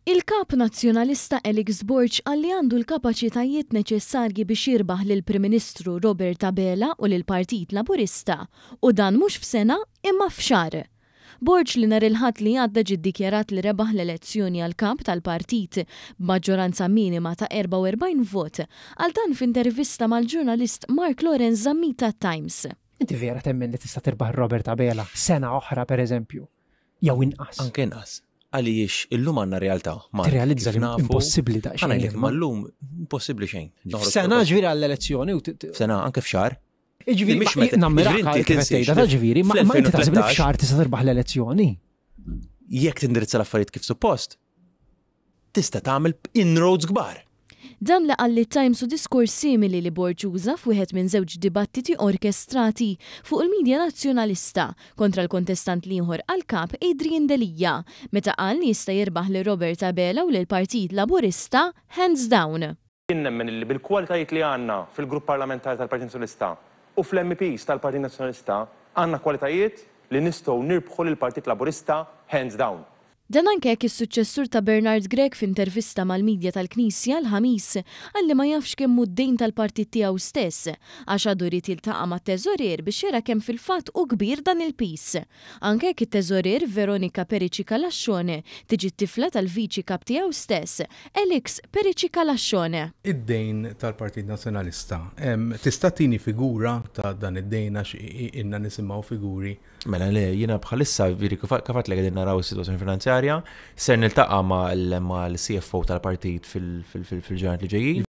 Il-kap nazzjonalista Alex Borg għalli għandu l-kapaċitajiet neċessarji biex jirbaħ lil Prim Ministru Robert Abela u lil Partit Laburista u dan mhux f'sena imma f'xahar. Borg li nhar il-ħadd li għadda ġiddikjarat li rebaħ l-elezzjoni għal kap tal-partit b'maġġoranza minima ta' 44 vot għal dan f'intervista mal-ġurnalist Mark Lawrence Mita Times. Inti vera temmen li tista' tirbaħ Robert Abela sena oħra pereżempju jew inqas. Anke inqas. Għaliex illum għandna realtà. Tirrealizza li impossibbli ta' xejn. Għalek mallum impossibbli xejn. Sena ġifieri għall-elezzjoni u sena anke f'xahar. Ġifieri nammiraka kif tgħidha ta' ġifieri, ma inti taħseb li f'xahar tista' tirbaħ l-elezzjoni. Jekk tindirizza l-affarijiet kif suppost, tista' tagħmel inroads kbar. Dan laqalli Times u diskors simili li Borg uża f'wieħed minn żewġ dibattiti orkestrati fuq il-medja nazzjonalista kontra l-kontestant ieħor għall-kap Adrian Delija, meta qal li jista' jirbaħ li Robert Abela u lill-Partit Laburista hands down. Jien nemmen li bil-kwalitajiet li għandna fil-grupp parlamentari tal-Partit Nazzjonalista u fl-MPs tal-Partit Nazzjonalista għandna kwalitajiet li nistgħu nirbħu lill-Partit Laburista hands down. Dan anke jekk is-suċċessur ta' Bernard Gregg f'intervista mal-midja tal-Knisja l-ħamis għalli ma jafx kemm d-dejn tal-partit tiegħu stess għax għadu jrid jiltaqa' mat-teżorier biex jara kemm fil-fatt u kbir dan il-pis. Anke jekk it-teżorier Veronika Perici Kalascione tiġi t-tifla tal-viċi kap tiegħu stess, Alex Perici Kalascione. Id-dejn tal-Partit Nazzjonalista, tista' tini figura ta' dan id-dejn għax inna nisimgħu figuri. Mela li jiena bħalissa viri kifat li qegħdin naraw is-sitwazzjoni finanzjarja, ser niltaqa' mal-CFO tal-partit fil-ġurnat li ġejjin.